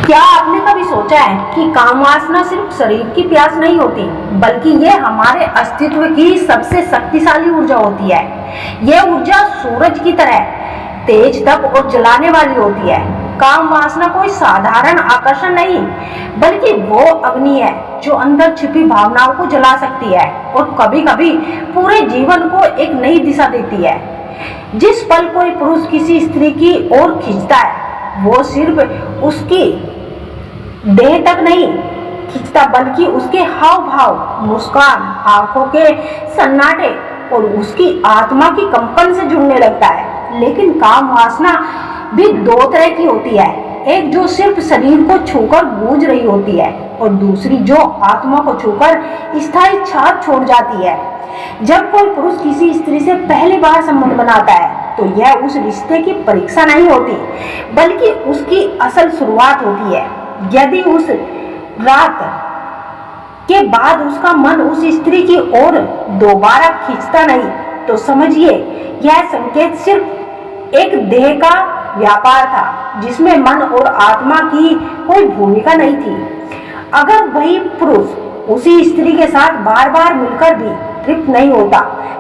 क्या आपने कभी सोचा है कि काम वासना सिर्फ शरीर की प्यास नहीं होती, बल्कि ये हमारे अस्तित्व की सबसे शक्तिशाली ऊर्जा होती है। यह ऊर्जा सूरज की तरह तेज तप और जलाने वाली होती है। काम वासना कोई साधारण आकर्षण नहीं, बल्कि वो अग्नि है जो अंदर छिपी भावनाओं को जला सकती है और कभी कभी पूरे जीवन को एक नई दिशा देती है। जिस पल कोई पुरुष किसी स्त्री की ओर खींचता है, वो सिर्फ उसकी देह तक नहीं खींचता, बल्कि उसके हाव भाव, मुस्कान, आंखों के सन्नाटे और उसकी आत्मा की कंपन से जुड़ने लगता है। लेकिन काम वासना भी दो तरह की होती है, एक जो सिर्फ शरीर को छूकर गूंज रही होती है और दूसरी जो आत्मा को छूकर स्थायी छाप छोड़ जाती है। जब कोई पुरुष किसी स्त्री से पहली बार संबंध बनाता है, तो यह उस रिश्ते की परीक्षा नहीं होती, बल्कि उसकी असल शुरुआत होती है। यदि उस रात के बाद उसका मन उस स्त्री की ओर दोबारा खींचता नहीं, तो समझिए यह संकेत सिर्फ एक देह का व्यापार था, जिसमें मन और आत्मा की कोई भूमिका नहीं थी। अगर वही पुरुष उसी स्त्री के साथ बार बार मिलकर भी तृप्त नहीं होता,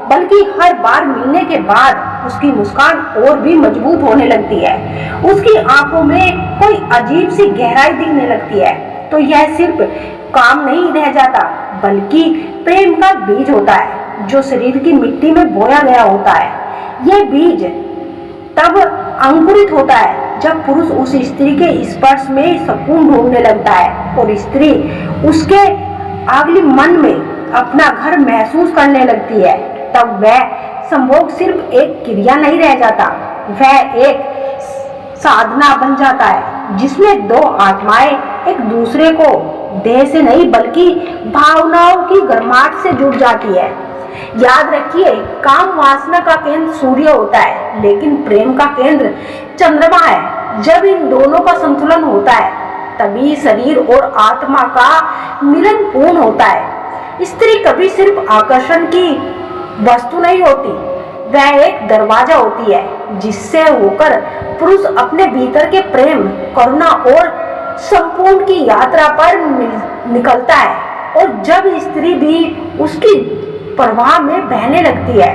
बल्कि हर बार मिलने के बाद उसकी मुस्कान और भी मजबूत होने लगती है, उसकी आंखों में कोई अजीब सी गहराई दिखने लगती है, तो यह सिर्फ काम नहीं रह जाता, बल्कि प्रेम का बीज होता है जो शरीर की मिट्टी में बोया गया होता है। यह बीज तब अंकुरित होता है जब पुरुष उस स्त्री के स्पर्श में सुकून ढूंढने लगता है और स्त्री उसके अगले मन में अपना घर महसूस करने लगती है। तब वह संभोग सिर्फ एक क्रिया नहीं रह जाता, वह एक साधना बन जाता है, जिसमें दो आत्माएं एक दूसरे को देह से नहीं बल्कि भावनाओं की गर्माहट से जुड़ जाती है। याद रखिए, काम वासना का केंद्र सूर्य होता है, लेकिन प्रेम का केंद्र चंद्रमा है। जब इन दोनों का संतुलन होता है, तभी शरीर और आत्मा का मिलन पूर्ण होता है। स्त्री कभी सिर्फ आकर्षण की वस्तु नहीं होती, वह एक दरवाजा होती है जिससे होकर पुरुष अपने भीतर के प्रेम, करुणा और संपूर्ण की यात्रा पर निकलता है। और जब स्त्री भी उसकी प्रवाह में बहने लगती है,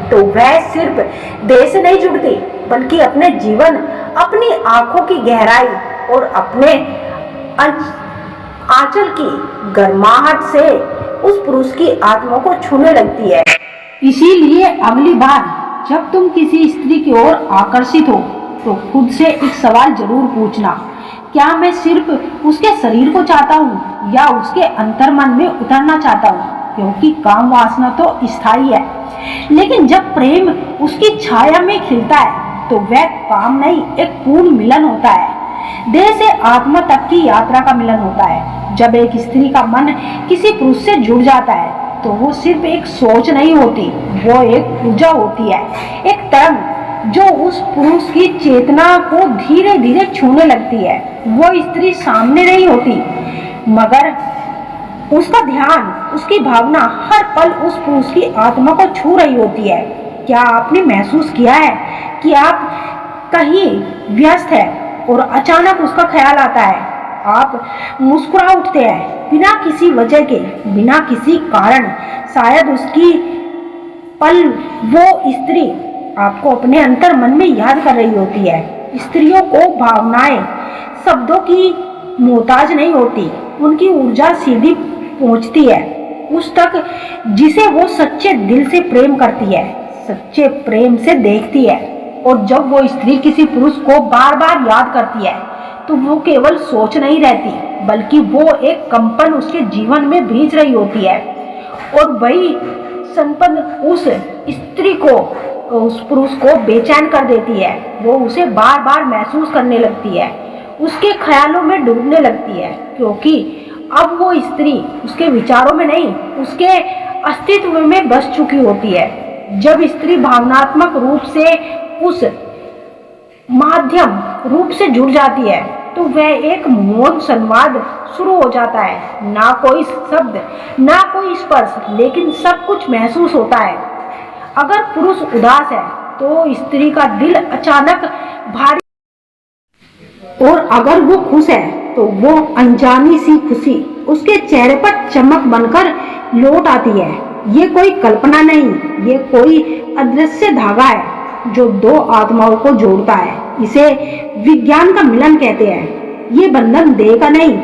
तो वह सिर्फ देह से नहीं जुड़ती, बल्कि अपने जीवन, अपनी आंखों की गहराई और अपने आंचल की गर्माहट से उस पुरुष की आत्मा को छूने लगती है। इसीलिए अगली बार जब तुम किसी स्त्री की ओर आकर्षित हो, तो खुद से एक सवाल जरूर पूछना, क्या मैं सिर्फ उसके शरीर को चाहता हूँ या उसके अंतर्मन में उतरना चाहता हूँ? क्योंकि काम वासना तो स्थायी है, लेकिन जब प्रेम उसकी छाया में खिलता है, तो वह काम नहीं, एक पूर्ण मिलन होता है। देह से आत्मा तक की यात्रा का मिलन होता है। जब एक स्त्री का मन किसी पुरुष से जुड़ जाता है, तो वो सिर्फ एक सोच नहीं होती, वो एक ऊर्जा होती है, एक तरंग जो उस पुरुष की चेतना को धीरे धीरे छूने लगती है। वो स्त्री सामने नहीं होती, मगर उसका ध्यान, उसकी भावना हर पल उस पुरुष की आत्मा को छू रही होती है। क्या आपने महसूस किया है कि आप कहीं व्यस्त है और अचानक उसका ख्याल आता है? आप मुस्कुरा उठते हैं बिना किसी वजह के, बिना किसी कारण। शायद उसकी पल वो स्त्री आपको अपने अंतर मन में याद कर रही होती है। स्त्रियों को भावनाएं शब्दों की मोहताज नहीं होती, उनकी ऊर्जा सीधी पहुंचती है उस तक जिसे वो सच्चे दिल से प्रेम करती है, सच्चे प्रेम से देखती है। और जब वो स्त्री किसी पुरुष को बार बार याद करती है, तो वो केवल सोच नहीं रहती, बल्कि वो एक कंपन उसके जीवन में भेज रही होती है। और वही संपन्न उस स्त्री को, उस पुरुष को बेचैन कर देती है। वो उसे बार बार महसूस करने लगती है, उसके ख्यालों में डूबने लगती है, क्योंकि अब वो स्त्री उसके विचारों में नहीं, उसके अस्तित्व में बस चुकी होती है। जब स्त्री भावनात्मक रूप से उस माध्यम रूप से जुड़ जाती है, तो वह एक मौन संवाद शुरू हो जाता है। ना कोई शब्द, ना कोई स्पर्श, लेकिन सब कुछ महसूस होता है। अगर पुरुष उदास है, तो स्त्री का दिल अचानक भारी और अगर वो खुश है तो वो अनजानी सी खुशी उसके चेहरे पर चमक बनकर लौट आती है। ये कोई कल्पना नहीं, ये कोई अदृश्य धागा है जो दो आत्माओं को जोड़ता है। इसे विज्ञान का मिलन कहते हैं। ये बंधन देह का नहीं,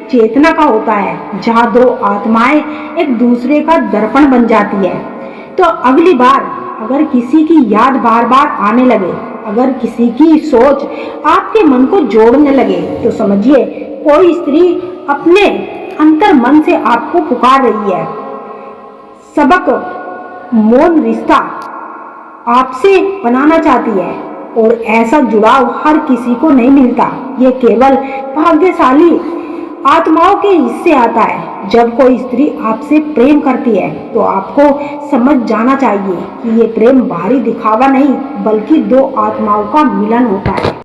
चेतना का होता है, जहाँ दो आत्माएं एक दूसरे का दर्पण बन जाती है। तो अगली बार अगर किसी की याद बार बार आने लगे, अगर किसी की सोच आपके मन को जोड़ने लगे, तो समझिए कोई स्त्री अपने अंतर मन से आपको पुकार रही है। सबक मौन रिश्ता आपसे बनाना चाहती है और ऐसा जुड़ाव हर किसी को नहीं मिलता। ये केवल भाग्यशाली आत्माओं के हिस्से आता है। जब कोई स्त्री आपसे प्रेम करती है तो आपको समझ जाना चाहिए कि ये प्रेम बाहरी दिखावा नहीं बल्कि दो आत्माओं का मिलन होता है।